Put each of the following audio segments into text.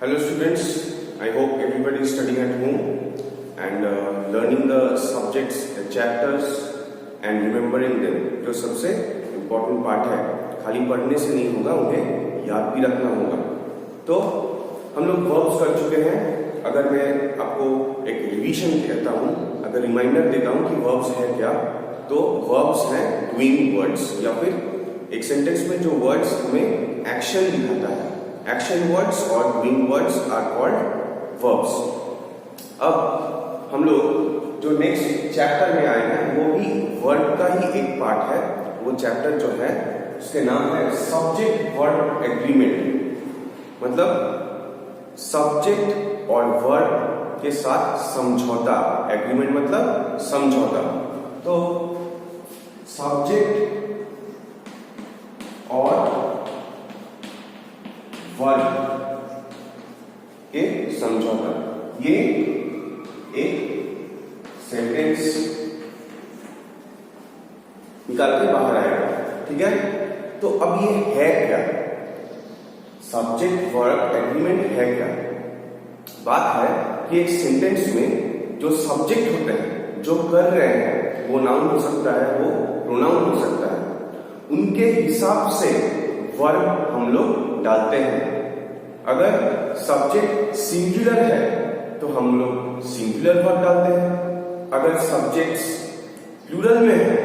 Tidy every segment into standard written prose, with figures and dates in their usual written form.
Hello students, I hope everybody is studying at home and learning the subjects, the chapters and remembering them. जो सबसे important part है, खाली पढ़ने से नहीं होगा, उन्हें याद भी रखना होगा। तो हम लोग verbs कर चुके हैं। अगर मैं आपको एक रिवीजन कहता हूँ, अगर रिमाइंडर देता हूँ कि verbs है क्या, तो verbs हैं doing words या फिर एक सेंटेंस में जो वर्ड्स हमें एक्शन दिखाता है, एक्शन वर्ड्स और doing words are called verbs. अब हम लोग जो नेक्स्ट चैप्टर में आए हैं वो भी वर्ड का ही एक पार्ट है। वो चैप्टर जो है उसके नाम है सब्जेक्ट वर्ड एग्रीमेंट, मतलब सब्जेक्ट और वर्ड के साथ समझौता। एग्रीमेंट मतलब समझौता। तो सब्जेक्ट और वर्ड के समझौता, ये एक सेंटेंस निकाल के बाहर आएगा, ठीक है। तो अब ये है क्या, सब्जेक्ट वर्ड एग्रीमेंट है क्या? बात है कि एक सेंटेंस में जो सब्जेक्ट होते हैं, जो कर रहे हैं, वो नाउन हो सकता है, वो प्रोनाउन हो सकता है, उनके हिसाब से वर्ब हम लोग डालते हैं। अगर सब्जेक्ट सिंगुलर है तो हम लोग सिंगुलर वर्ब डालते हैं, अगर सब्जेक्ट्स प्लूरल में है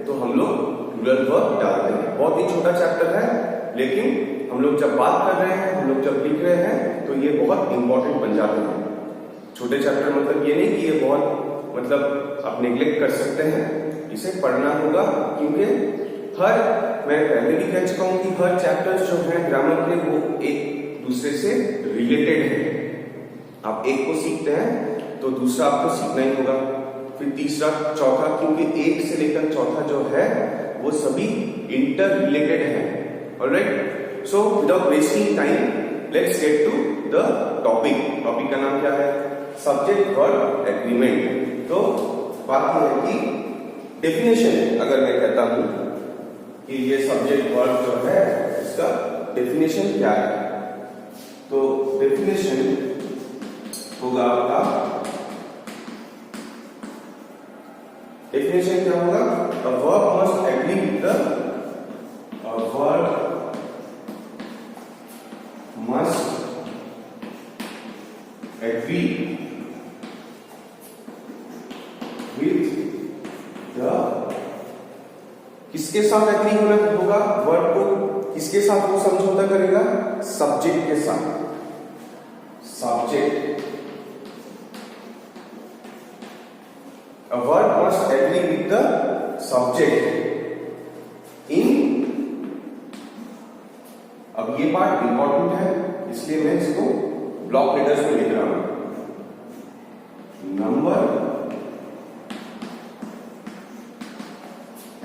तो हम लोग प्लूरल वर्ब डालते हैं। बहुत ही छोटा चैप्टर है, लेकिन हम लोग जब बात कर रहे हैं, हम लोग जब लिख रहे हैं, तो ये बहुत इंपॉर्टेंट बन जाते हैं। छोटे चैप्टर मतलब ये नहीं कि ये बहुत मतलब आप नेग्लेक्ट कर सकते हैं, इसे पढ़ना होगा, क्योंकि मैं पहले भी कह चुका हूं कि हर चैप्टर्स जो है ग्रामर के वो एक दूसरे से रिलेटेड है। आप एक को सीखते हैं तो दूसरा आपको सीखना ही होगा, फिर तीसरा, चौथा, क्योंकि एक से लेकर चौथा जो है वो सभी इंटर रिलेटेड है। Alright, so without wasting time let's get to the topic. Topic का नाम क्या है? Subject verb agreement. तो बात यह है कि डेफिनेशन अगर मैं कहता हूं कि ये सब्जेक्ट वर्ब जो है इसका डेफिनेशन क्या है, तो डेफिनेशन होगा आपका, डेफिनेशन क्या होगा? A verb must agree with the, a verb must agree with the, किसके साथ एग्री होना होगा? वर्ड को किसके साथ वो समझौता करेगा? सब्जेक्ट के साथ। Subject, a word must agree with the subject in, अब ये पार्ट इंपॉर्टेंट है इसलिए मैं इसको ब्लॉक लेटर्स में लिख रहा हूं। Number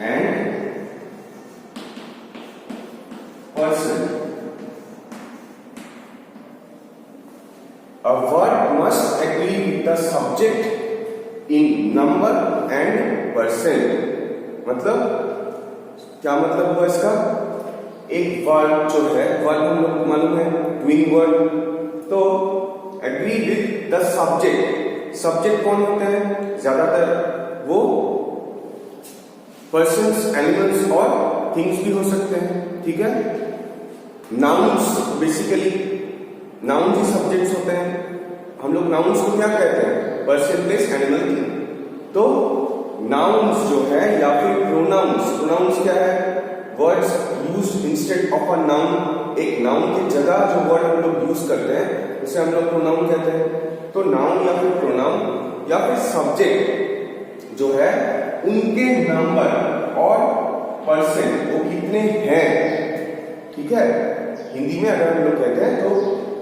and person. A word must agree with the subject in number and person. मतलब क्या मतलब हुआ इसका? एक वर्ड जो है, वर्ड हम लोग मालूम है डूइंग वर्ड, तो agree with the subject. Subject कौन होते हैं? ज्यादातर वो पर्सन्स, एनिमल्स और थिंग्स भी हो सकते हैं, ठीक है। नाउन्स, बेसिकली नाउन्स ही सब्जेक्ट्स होते हैं। हम लोग नाउन्स को क्या कहते हैं? Person, place, animal, thing. तो नाउन्स जो है या फिर प्रोनाउंस, प्रोनाउंस क्या है? Words used instead of a noun. एक नाउन की जगह जो वर्ड हम लोग यूज करते हैं उसे हम लोग प्रोनाउन कहते हैं। तो नाउन या फिर प्रोनाउन या फिर सब्जेक्ट जो है, उनके नंबर और पर्सन वो कितने हैं, ठीक है। हिंदी में अगर हम लोग कहते हैं तो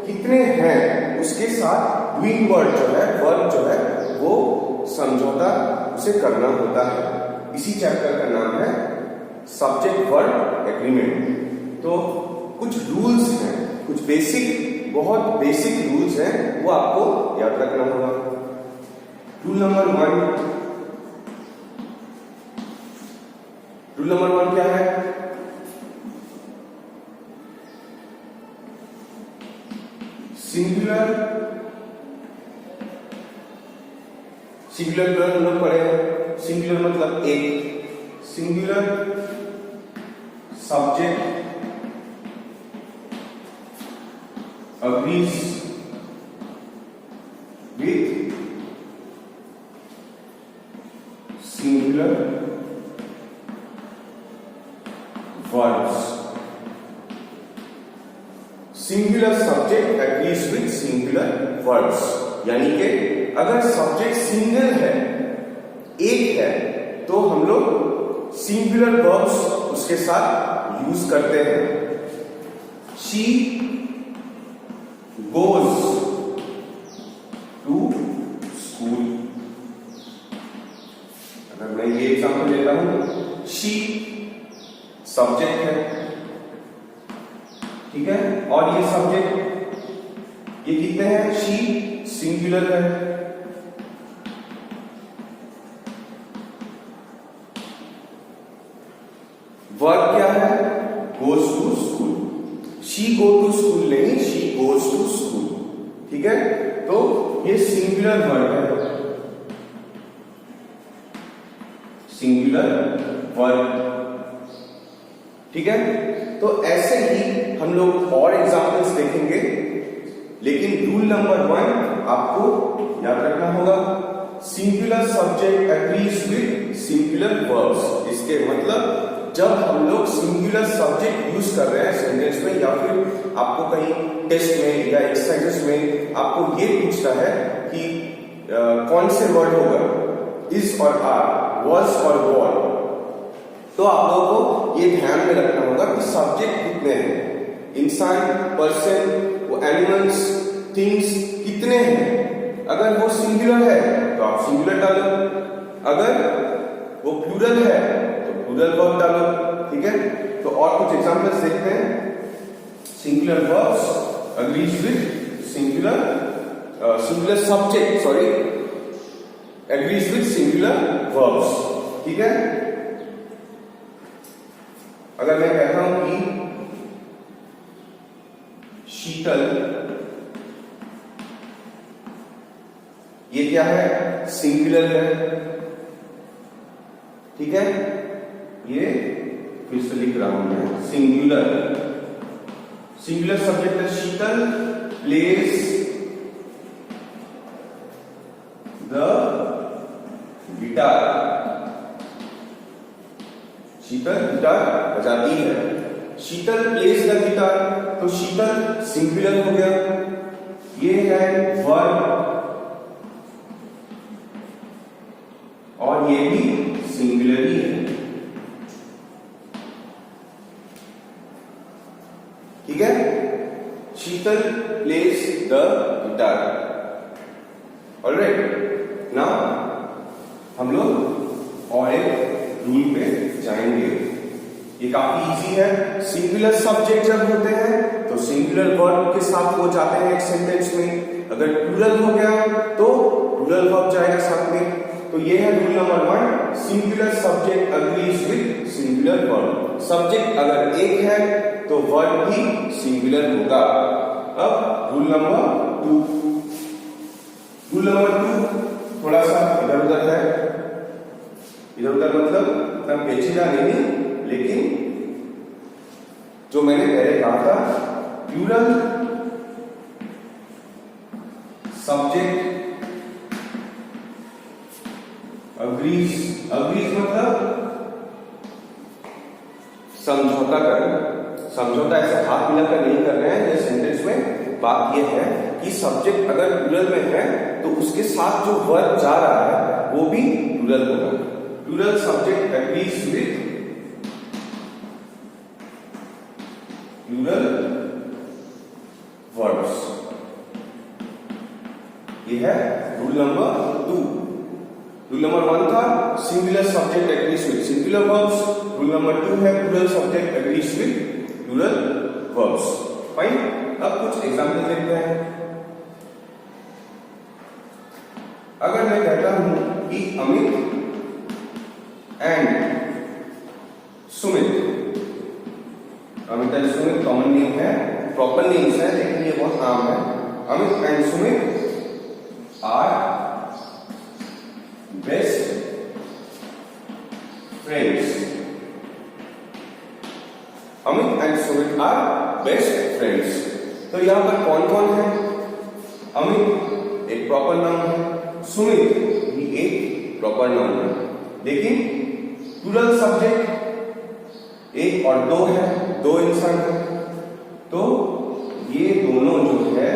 कितने हैं, उसके साथ डूइंग वर्ड जो है, वर्ब जो है, वो समझौता उसे करना होता है। इसी चैप्टर का नाम है सब्जेक्ट वर्ब एग्रीमेंट। तो कुछ रूल्स हैं, कुछ बेसिक, बहुत बेसिक रूल्स हैं, वो आपको याद रखना होगा। रूल नंबर 1, रूल नंबर 1 क्या है? सिंगुलर सिंगुलर प्लूरल हम लोग पढ़े हैं। सिंगुलर मतलब एक, singular subject agrees with singular verbs. Singular subject agrees with singular words, यानी कि अगर सब्जेक्ट सिंगल है, एक है, तो हम लोग सिंगुलर वर्ब्स उसके साथ यूज करते हैं। She goes to school। अगर मैं ये एग्जांपल लेता हूं, she सब्जेक्ट है, ठीक है, और ये सब्जेक्ट ये कितने हैं, she सिंगुलर है। वर्ब क्या है, goes to school। she go to school नहीं, she goes to school, ठीक है, तो ये सिंगुलर वर्ब है, सिंगुलर वर्ब, ठीक है। तो ऐसे ही हम लोग और एग्जांपल्स देखेंगे, लेकिन रूल नंबर 1 आपको याद रखना होगा, singular subject agrees with singular verbs. इसके मतलब जब हम लोग सिंगुलर सब्जेक्ट यूज कर रहे हैं सेंटेंस में, या फिर आपको कहीं टेस्ट में या एक्सरसाइजेस में आपको ये पूछता है कि कौन से वर्ड होगा, इज और आर, वाज और वर, तो आप लोगों को ये ध्यान में रखना होगा कि सब्जेक्ट कितने हैं, इंसान, पर्सन, वो एनिमल्स, थिंग्स कितने हैं। अगर वो सिंगुलर है तो आप सिंगुलर डालो, अगर वो प्लूरल है प्लूरल वर्ब डालो, ठीक है। तो और कुछ एग्जांपल्स देखते हैं। Singular verbs agrees with singular subject agrees with singular verbs, ठीक है। अगर मैं कहता हूं कि शीतल, ये क्या है, सिंगुलर है, ठीक है, ये फिर से लिख रहा हूं मैं, सिंगुलर सब्जेक्ट है Sheetal plays the guitar, Sheetal guitar बजाती है, शीतल प्लेस द गिटार, तो शीतल सिंगुलर हो गया, ये है वर्ब और ये भी सिंगुलर ही है, ठीक है। Sheetal plays the guitar, alright. Now हम लोग और एक रूल पे जाएंगे, ये काफी इजी है। सिंगुलर सब्जेक्ट जब होते हैं तो सिंगुलर वर्ब के साथ वो जाते हैं एक सेंटेंस में, अगर प्लूरल हो गया तो प्लूरल वर्ब जाएगा साथ में। तो ये है rule number 1, singular subject agrees with singular verb. Subject अगर एक है तो वर्ब भी सिंगुलर होगा। अब रूल नंबर 2, रूल नंबर 2 थोड़ा सा इधर उधर है, इधर उधर मतलब इतना पेचीदा नहीं, लेकिन जो मैंने पहले कहा था, प्लूरल सब्जेक्ट अग्रीज मतलब समझौता करना, समझौता ऐसे हाथ मिलाकर नहीं कर रहे हैं ये सेंटेंस में। बात यह है कि सब्जेक्ट अगर प्लूरल में है तो उसके साथ जो वर्ब जा रहा है वो भी प्लूरल होगा। Plural subject agrees with plural verbs, ये है रूल नंबर 2। रूल नंबर 1 था singular subject agrees with singular verbs, rule number 2 है plural subject agrees with plural verbs. Fine, अब कुछ एग्जांपल देखते हैं। अगर मैं कहता हूं कि Amit and Sumit, Amit and Sumit common name है, प्रॉपर नेम्स है, लेकिन ये बहुत आम है। Amit and Sumit are best friends. Amit and Sumit are best friends. तो यहां पर कौन कौन है? अमित एक प्रॉपर नाउन है, सुमित भी एक प्रॉपर नाउन है, लेकिन प्लूरल सब्जेक्ट एक और दो है, दो इंसान है। तो ये दोनों जो है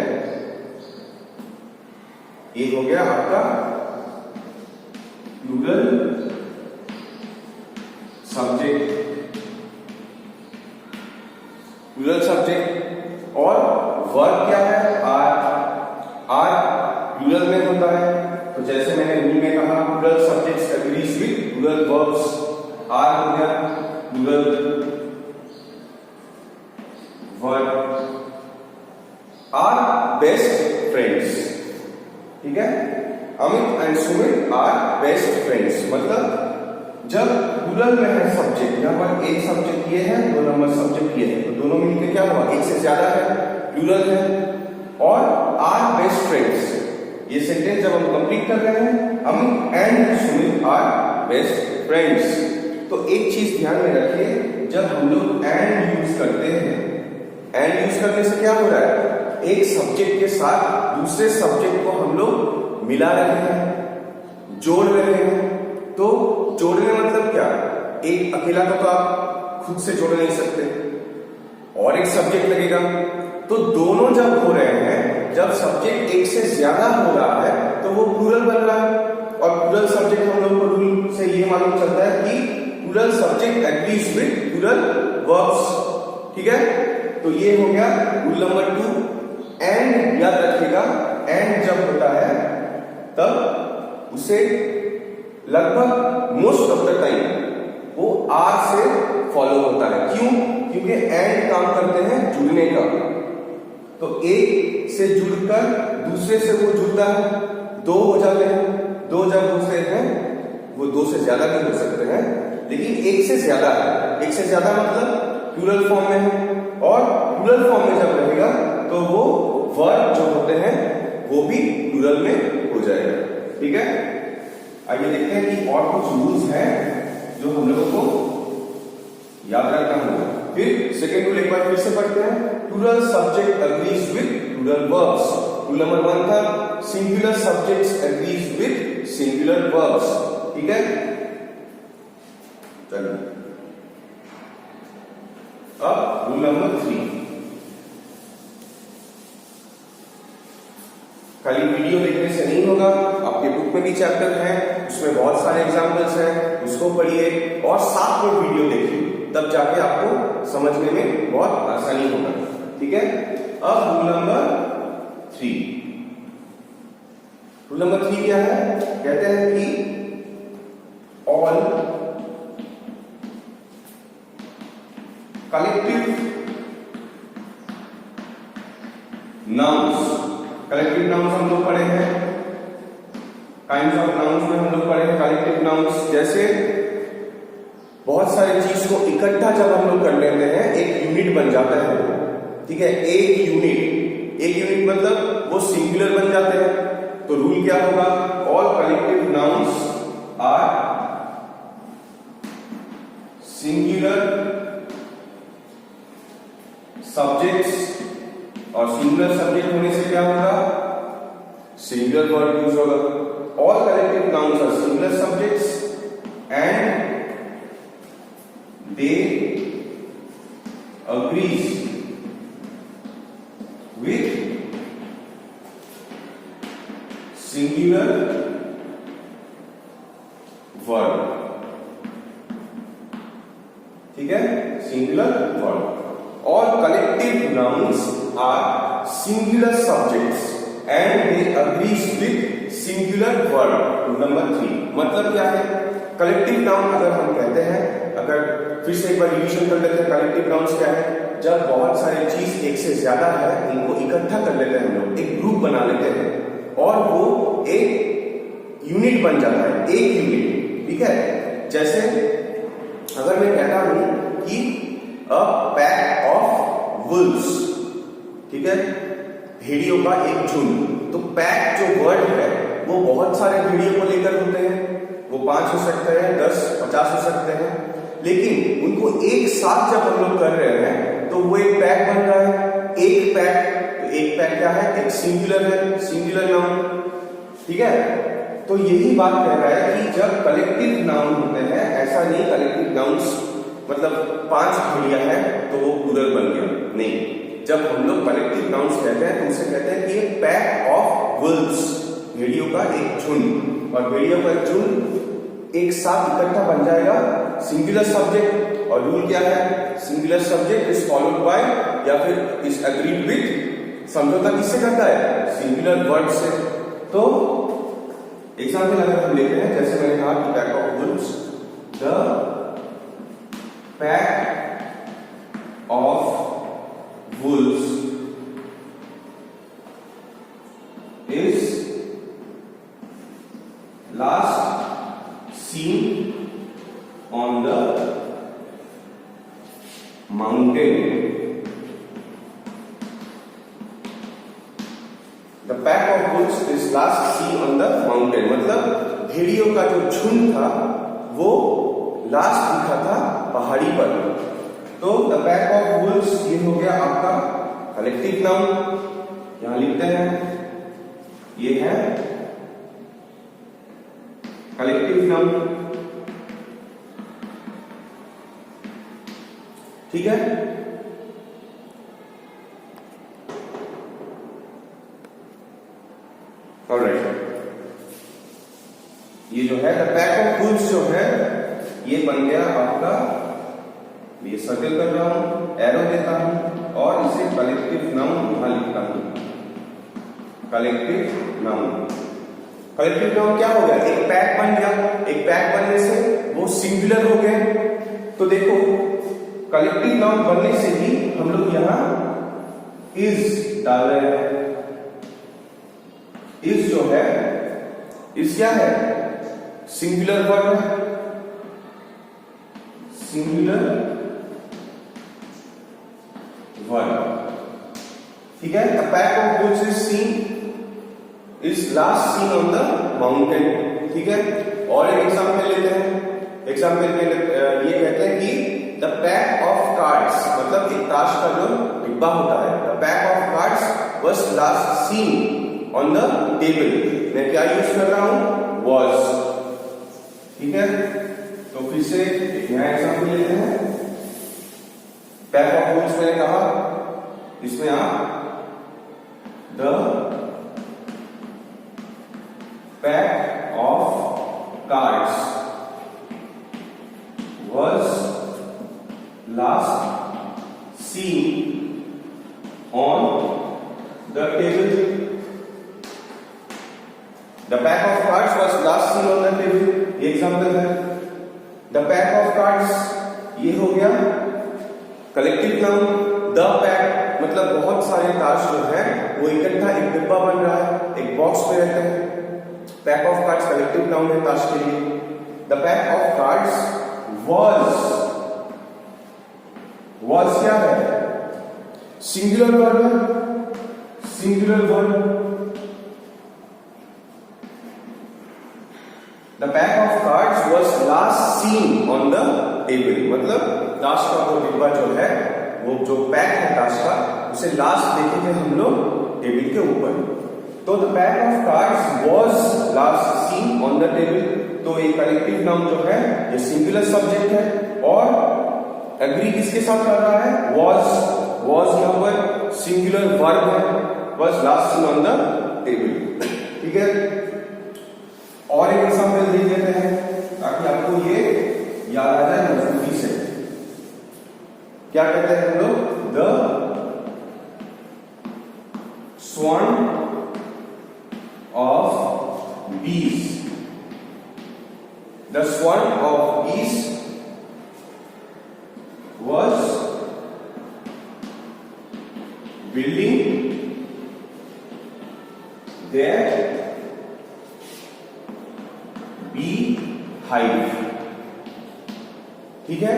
ये हो गया आपका प्लूरल सब्जेक्ट। प्लूरल सब्जेक्ट और वर्ब क्या है? आर प्लूरल में होता है। तो जैसे मैंने रूल में कहा plural subjects agrees with plural verbs. Are हो गया plural verb. Are best friends, ठीक है। Amit and Sumit are best friends मतलब जब प्लूरल में है सब्जेक्ट, यहां पर एक सब्जेक्ट ये है, दो नंबर सब्जेक्ट ये है, तो दोनों मिलकर क्या हुआ? एक से ज्यादा है, प्लूरल है। और आर बेस्ट फ्रेंड्स, ये सेंटेंस जब हम कंप्लीट कर रहे हैं, Amit and Sumit are best friends. तो एक चीज ध्यान में रखिए, जब हम लोग एंड यूज करते हैं, एंड यूज करने से क्या हो रहा है? एक सब्जेक्ट के साथ दूसरे सब्जेक्ट को हम लोग मिला रहे हैं, जोड़ रहे हैं। तो जोड़ने मतलब क्या? एक अकेला तो आप खुद से जोड़ नहीं सकते, और एक सब्जेक्ट लगेगा। तो दोनों जब हो रहे हैं, जब सब्जेक्ट एक से ज्यादा हो रहा है तो वो प्लूरल बन रहा है। और प्लूरल सब्जेक्ट हम लोग को रूल से ये मालूम चलता है कि plural subject agrees with plural verbs, ठीक है। तो ये हो गया रूल नंबर 2। एंड याद रखिएगा, एंड जब होता है तब उसे लगभग मोस्ट ऑफ द टाइम वो आर से फॉलो होता है। क्यों? क्योंकि एंड काम करते हैं जुड़ने का। तो एक से जुड़कर दूसरे से वो जुड़ता है, दो हो जाते हैं। दो जब होते हैं वो दो से ज्यादा भी हो सकते हैं, लेकिन एक से ज्यादा है। एक से ज्यादा मतलब प्लूरल फॉर्म में है, और प्लूरल फॉर्म में जब रहेगा तो वो वर्ब जो होते हैं वो भी प्लूरल में हो जाएगा, ठीक है। आइए देखते हैं कि और कुछ रूल्स हैं जो हम लोगों को याद रखना होगा। फिर सेकेंड रूल एक बार फिर से पढ़ते हैं। Plural subject agrees with plural verbs. Rule number 1 था singular subjects agrees with singular verbs, ठीक है। चलिए अब रूल नंबर 3। खाली वीडियो देखने से नहीं होगा, आपके बुक में भी चैप्टर है, उसमें बहुत सारे एग्जाम्पल्स हैं, उसको पढ़िए और साथ में वीडियो देखिए, तब जाके आपको समझने में बहुत आसानी होगा, ठीक है। अब रूल नंबर 3। रूल नंबर 3 क्या है? कहते हैं कि all collective nouns, collective nouns हम लोग पढ़े हैं, काइंड्स ऑफ नाउन्स में हम लोग पढ़े हैं कलेक्टिव नाउन्स। जैसे बहुत सारी चीज को इकट्ठा जब हम लोग कर लेते हैं एक यूनिट बन जाता है, ठीक है। एक यूनिट मतलब वो सिंगुलर बन जाते हैं। तो रूल क्या होगा? All collective nouns are singular subjects, और सिंगुलर सब्जेक्ट होने से क्या होगा? सिंगुलर वर्ड यूज होगा। All collective nouns are singular subjects and they agrees with singular verb, ठीक है, सिंगुलर वर्ब। और collective nouns are singular subjects and they agrees with singular verb. नंबर 3 मतलब क्या है? कलेक्टिव नाउन अगर हम कहते हैं, अगर फिर से एक बार रिवीजन कर लेते हैं, कलेक्टिव नाउन्स क्या है? जब बहुत सारी चीज एक से ज्यादा है, इनको इकट्ठा कर लेते हैं हम लोग, एक ग्रुप बना लेते हैं और वो एक यूनिट बन जाता है, एक यूनिट, ठीक है। जैसे अगर मैं कहता हूं कि अ पैक ऑफ वुल्व्स, ठीक है, भेड़ियों का एक झुंड। तो पैक जो वर्ड है वो बहुत सारे भेड़ियों को लेकर होते हैं, वो 5 हो सकते हैं, 10, 50 हो सकते हैं, लेकिन उनको एक साथ जब हम लोग कर रहे हैं तो वो एक पैक बन रहा है। एक पैक क्या है? एक सिंगुलर है, सिंगुलर नाउन। ठीक है, तो यही बात कह रहा है कि जब कलेक्टिव नाउन होते हैं, ऐसा नहीं कलेक्टिव नाउन्स मतलब 5 भेड़िया है तो वो प्लूरल बन गया, नहीं। जब हम लोग कलेक्टिव नाउन्स कहते हैं तो उसे कहते हैं कि ये पैक ऑफ वुल्व्स, भेड़ियों का एक झुंड। और भेड़ियों का एक झुंड एक साथ इकट्ठा बन जाएगा, सिंगुलर सब्जेक्ट। और रूल क्या है? Singular subject is followed by या फिर इज एग्रीड विद, समझौता किससे करता है? सिंगुलर वर्ड से। तो एग्जाम्पल अगर हम लेते हैं, जैसे मैंने कहा कि pack of wolves, the pack of wolves is last seen on the mountain. The pack of wolves is last seen on the mountain, मतलब भेड़ियों का जो झुंड था वो लास्ट दिखा था पहाड़ी पर। तो द पैक ऑफ वुल्व्स ये हो गया आपका कलेक्टिव नाउन, यहां लिखते हैं, ये है कलेक्टिव नाउन। ठीक है, ऑलराइट। ये जो है द पैक ऑफ वुल्व्स जो है ये बन गया आपका, ये सर्कल कर रहा हूं, एरो देता हूं और इसे कलेक्टिव नाउन यहां लिखता हूं। कलेक्टिव नाउन, कलेक्टिव नाउन क्या हो गया? एक पैक बन गया। एक पैक बनने से वो सिंगुलर हो गए। तो देखो कलेक्टिव नाउन बनने से ही हम लोग यहां इज डाल रहे हैं। इज जो है, इज क्या है? सिंगुलर वर्ड है, सिंगुलर वर्ड। ठीक है, the pack of wolves is seen, is last seen on the mountain. ठीक है, और एक एग्जाम्पल लेते हैं। एग्जाम्पल में ये कहते हैं कि द पैक ऑफ कार्ड्स, मतलब एक ताश का जो डिब्बा होता है, the pack of cards was last seen on the table. मैं क्या यूज कर रहा हूं? वाज। ठीक है, तो फिर से नया एग्जाम्पल लेते हैं। पैक ऑफ वुल्व्स मैंने कहा, इसमें आप the pack of cards was last seen on the table. The pack of cards was last seen on the table. ये एग्जाम्पल है। The pack of cards ये हो गया कलेक्टिव नाउन। The pack मतलब बहुत सारे ताश जो है वो इकट्ठा एक डिब्बा बन रहा है, एक बॉक्स में रहते हैं। Pack of cards collective noun है ताश के लिए। The pack of cards was क्या है? सिंगुलर वर्ड है, singular word. The pack of cards was last seen on the table, मतलब ताश का वो डिब्बा जो है, वो जो पैक है ताश का, उसे लास्ट देखे थे हम लोग टेबल के ऊपर। तो the pack of cards was last seen on the table। तो ये कलेक्टिव नाउन जो है ये सिंगुलर सब्जेक्ट है और एग्री किसके साथ कर रहा है? was यहाँ पर सिंगुलर वर्ब है, was last seen on the table। ठीक है, और एक एग्जांपल दे देते हैं ताकि आपको ये याद आ जाए मजबूती से। क्या कहते हैं हम लोग? द स्वान ऑफ बीज। The swarm of bees was building their bee hive। ठीक है,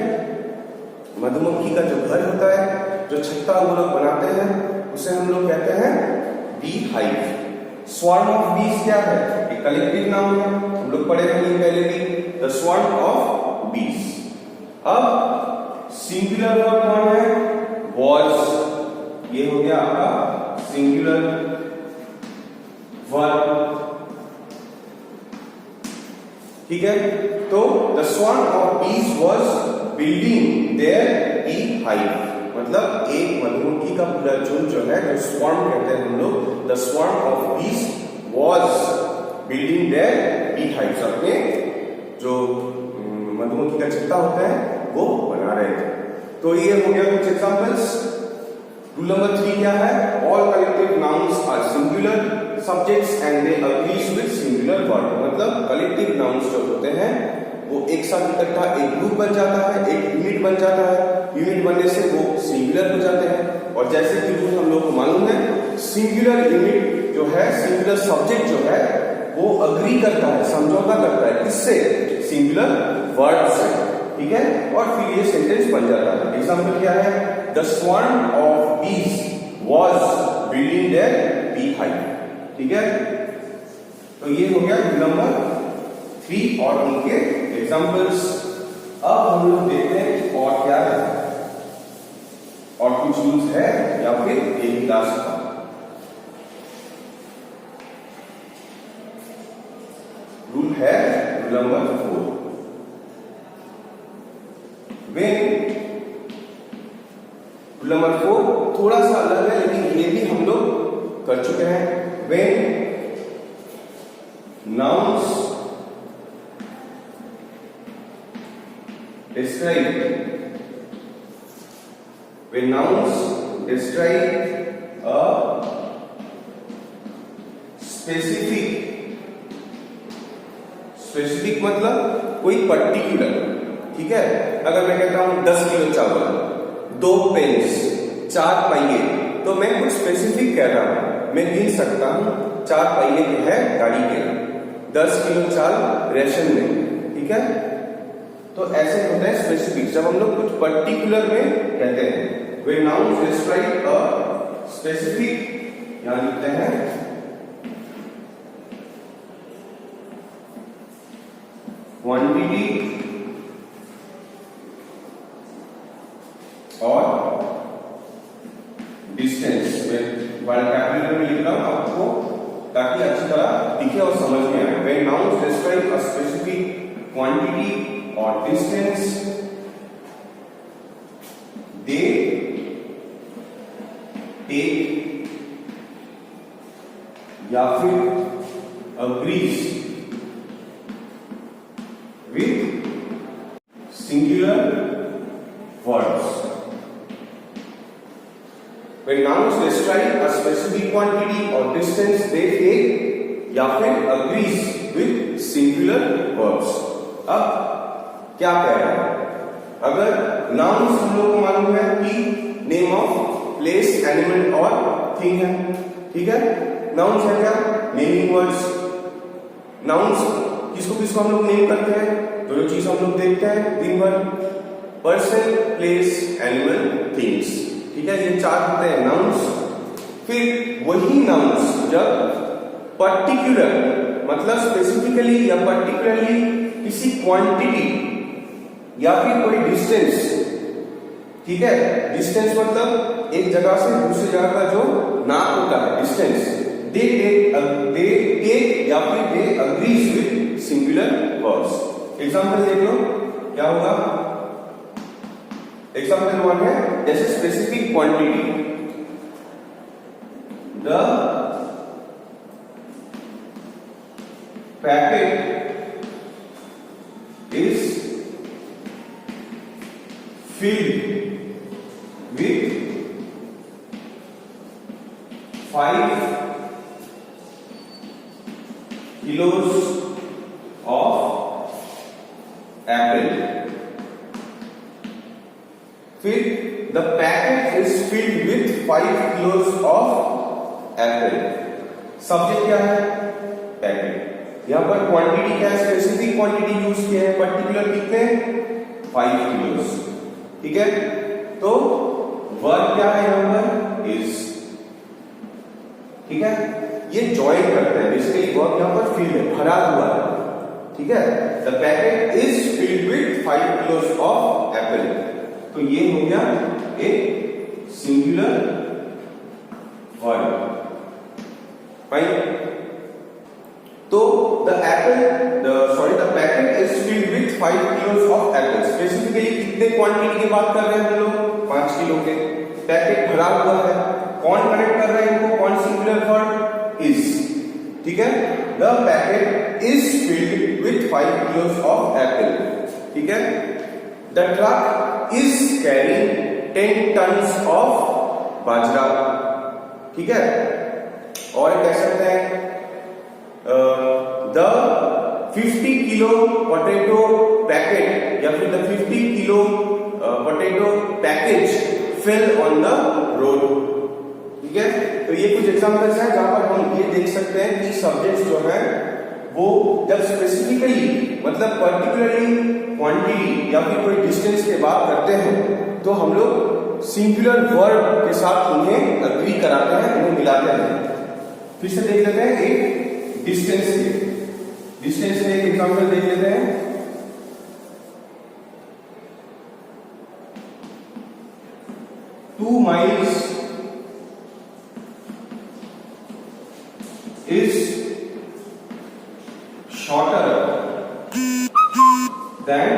मधुमक्खी का जो घर होता है, जो छत्ता वो लोग बनाते हैं, उसे हम लोग कहते हैं बी हाइव। स्वार्म ऑफ बीज क्या है? एक कलेक्टिव नाउन है, हम लोग पढ़े थे पहले भी, द स्वार्म ऑफ बीज। अब सिंगुलर वर्ब कौन है? वॉज। ये हो गया आपका सिंगुलर वर्ब, ठीक है। तो the swarm of bees was building their beehive, मतलब एक मधुमक्खी का पूरा झुंड जो है, जो स्वार्म कहते हैं हम लोग, the swarm of bees was building their beehive, अपने जो मधुमक्खी का छत्ता होता है वो बना रहे थे। तो ये हो गया कुछ एग्जांपल्स। रूल नंबर 3 क्या है? All collective nouns are singular subjects and they agrees with singular verb, मतलब कलेक्टिव नाउन्स जो होते हैं वो एक साथ इकट्ठा एक ग्रुप बन जाता है, एक यूनिट बन जाता है, यूनिट बनने से वो सिंगुलर हो जाते हैं। और जैसे कि रूल हम लोग को मालूम है, सिंगुलर यूनिट जो है, सिंगुलर सब्जेक्ट जो है वो अग्री करता है, समझौता करता है, किससे? सिंगुलर वर्ड से, ठीक है। और फिर ये सेंटेंस बन जाता है। एग्जांपल क्या है? The swarm of bees was building their beehive, ठीक है। तो ये हो गया रूल नंबर 3 और उनके एग्जांपल्स। अब हम लोग देखते हैं कि और क्या है, और कुछ यूज है या फिर यही क्लास का। रूल है रूल नंबर 4। रूल नंबर 4 थोड़ा सा अलग है, लेकिन ये भी हम लोग कर चुके हैं। When nouns describe a specific मतलब कोई पर्टिकुलर, ठीक है। अगर मैं कहता हूं 10 किलो चावल, 2 पेन्स, 4 पहिए, तो मैं कुछ स्पेसिफिक कह रहा हूं। मैं गिन सकता हूं 4 पहिए जो है गाड़ी के, 10 किलो चाल रेशन में, ठीक है। तो ऐसे होता है स्पेसिफिक, जब हम लोग कुछ पर्टिकुलर में कहते हैं। वे नाउन डिस्क्राइब अ स्पेसिफिक, यहां लिखते हैं क्वांटिटी और डिस्टेंस। मैं बड़ा कैपिटल में लिख रहा हूं आपको ताकि अच्छी तरह दिखे और समझ में आए। When nouns describe a specific quantity or distance, they take या फिर agrees with singular words. When nouns describe a specific quantity or distance, they take या फिर agrees with singular verbs. अब क्या कह रहा है? अगर nouns हम लोग को मालूम है कि name of place, animal और thing है, ठीक है। nouns है क्या? naming words. nouns किसको किसको हम लोग नेम करते हैं? जो चीज हम लोग देखते हैं दिन भर, पर्सन, प्लेस, एनिमल, थिंग्स, ठीक है। ये 4 होते हैं नाउन्स। फिर वही नाउन्स जब पर्टिकुलर मतलब स्पेसिफिकली या पर्टिकुलरली किसी क्वांटिटी या फिर कोई डिस्टेंस, ठीक है। डिस्टेंस मतलब एक जगह से दूसरी जगह का जो नाप होता है, डिस्टेंस। दे टेक या फिर they agrees with singular verbs. Example देख लो क्या होगा। एग्जांपल 1 है जैसे specific quantity, the packet is filled with 5 kilos of apple. फिर the packet is filled with 5 kilos of apple. Subject क्या है? पैकेट। यहां पर क्वांटिटी क्या है? स्पेसिफिक क्वांटिटी यूज किया है, पर्टिकुलर कितने? 5 किलोस, ठीक है। तो वर्ब क्या है यहां पर? इज। ठीक है, ये ज्वाइन करते हैं, बेसिकली वर्ब यहाँ पर फील्ड है, भरा हुआ है, ठीक है। The packet is filled with 5 kilos of Apple, तो ये हो गया एक सिंगुलर वर्ब, फाइन। तो the packet is filled with 5 kilos of Apple, specifically कितने क्वांटिटी की बात कर रहे हैं हम लोग, 5 किलो के। पैकेट भरा हुआ है, कौन कनेक्ट कर रहा है इनको, कौन सिंगुलर वर्ब, इज, ठीक है। The packet is filled with 5 kilos of apple, ठीक है। The truck is carrying 10 tons of bajra, ठीक है। और कह सकते हैं द 50 किलो पोटैटो पैकेट या फिर the 50 kilo potato package fell on the road, ठीक है। तो ये कुछ एग्जांपल्स हैं जहां पर हम ये देख सकते हैं कि सब्जेक्ट जो है वो जब स्पेसिफिकली मतलब पर्टिकुलरली क्वांटिटी या फिर कोई डिस्टेंस की बात करते हैं तो हम लोग सिंगुलर वर्ब के साथ उन्हें अग्री कराते हैं, उन्हें मिलाते हैं। फिर से देख लेते हैं एक डिस्टेंस में एक एग्जांपल देख लेते हैं। Two miles is shorter than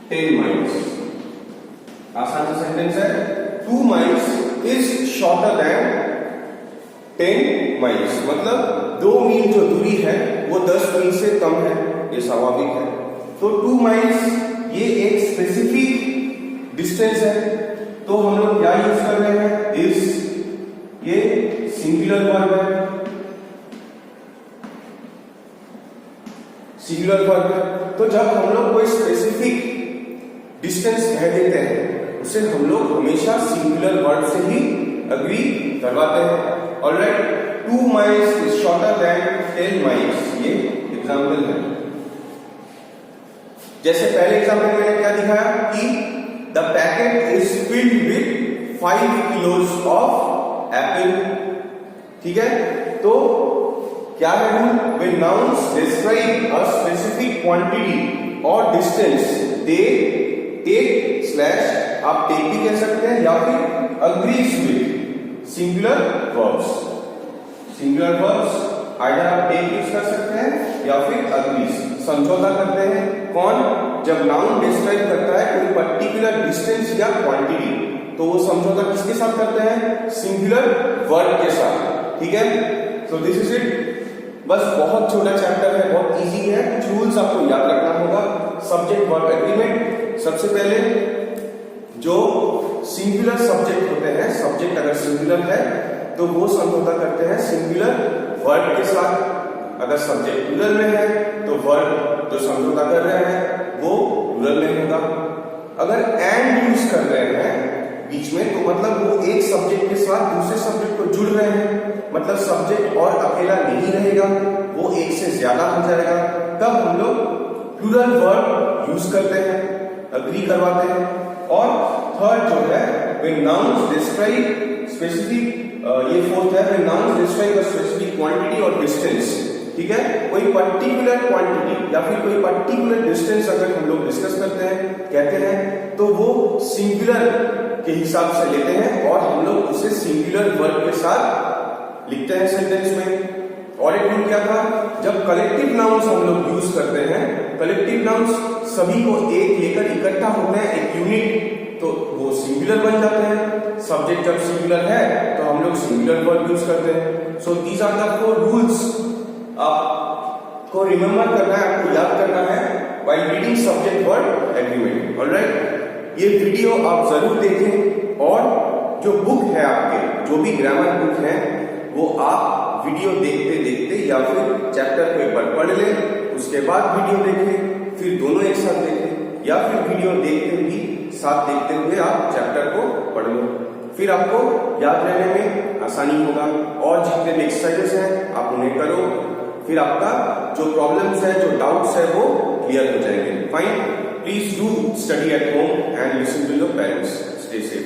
10 miles। आसान सा सेंटेंस है, 2 miles is shorter than 10 miles, मतलब 2 मील जो दूरी है वो 10 मील से कम है, ये स्वाभाविक है। तो 2 miles ये एक स्पेसिफिक डिस्टेंस है, तो हम लोग क्या यूज कर रहे हैं, इस, ये सिंगुलर वर्ब है, सिंगुलर वर्ब है। तो जब हम लोग कोई स्पेसिफिक डिस्टेंस कह देते हैं उसे हम लोग हमेशा सिंगुलर वर्ब से ही अग्री करवाते हैं। Alright, 2 miles is shorter than 10 miles, ये एग्जाम्पल है। जैसे पहले एग्जाम्पल में मैंने क्या दिखाया कि the packet is filled with 5 kilos of apple, ठीक है। तो क्या है rule, when nouns describe a specific quantity और डिस्टेंस दे टेक स्लैश, आप टेक भी कह सकते हैं या फिर agrees with singular verbs. Singular verbs either आप टेक यूज कर सकते हैं या फिर अग्रीज, समझौता करते हैं। कौन, जब नाउन डिस्क्राइब करता है कोई पर्टिकुलर डिस्टेंस या क्वांटिटी तो वो समझौता किसके साथ करते हैं, सिंगुलर वर्ब के साथ, ठीक है। सो दिस इज इट, बस बहुत छोटा चैप्टर है, बहुत इजी है, कुछ रूल्स आपको याद रखना होगा। सब्जेक्ट वर्ब एग्रीमेंट, सबसे पहले जो सिंगुलर सब्जेक्ट होते हैं, सब्जेक्ट अगर सिंगुलर है तो वो समझौता करते हैं सिंगुलर वर्ब के साथ। अगर सब्जेक्ट प्लूरल में है तो वर्ब जो समझौता कर रहे हैं वो प्लूरल में होगा। अगर एंड यूज कर रहे हैं बीच में तो मतलब वो एक सब्जेक्ट के साथ दूसरे सब्जेक्ट को जुड़ रहे हैं, मतलब सब्जेक्ट और अकेला नहीं रहेगा, वो एक से ज्यादा हो जाएगा, तब हम लोग प्लूरल वर्ब यूज करते हैं, अग्री करवाते हैं। और थर्ड जो है व्हेन नाउन्स डिस्क्राइब स्पेसिफिक, ये फोर्थ है when nouns describe a specific quantity और डिस्टेंस, ठीक है। कोई पर्टिकुलर क्वांटिटी या फिर कोई पर्टिकुलर डिस्टेंस अगर हम लोग डिस्कस करते हैं, कहते हैं, तो वो सिंगुलर के हिसाब से लेते हैं और हम लोग उसे सिंगुलर वर्ब के साथ लिखते हैं सेंटेंस में। और एक रूल क्या था, जब कलेक्टिव नाउन्स हम लोग यूज करते हैं, कलेक्टिव नाउन्स सभी को एक लेकर इकट्ठा होते हैं, एक यूनिट, तो वो सिंगुलर बन जाते हैं। सब्जेक्ट जब सिंगुलर है तो हम लोग सिंगुलर वर्ब यूज करते हैं। So these are the 4 rules आपको रिमेम्बर करना है, आपको याद करना है while reading subject verb agreement. Alright, ये वीडियो आप जरूर देखें और जो बुक है आपके, जो भी ग्रामर बुक है वो आप वीडियो देखते देखते या फिर चैप्टर को एक बार पढ़ लें, उसके बाद वीडियो देखें, फिर दोनों एक साथ देखें, या फिर वीडियो देखते भी साथ देखते हुए आप चैप्टर को पढ़ लो, फिर आपको याद रहने में आसानी होगा। और जितने भी एक्सरसाइजेस हैं आप उन्हें करो, फिर आपका जो प्रॉब्लम्स है, जो डाउट्स है वो क्लियर हो जाएंगे। Fine, please do study at home and listen to your parents. Stay safe.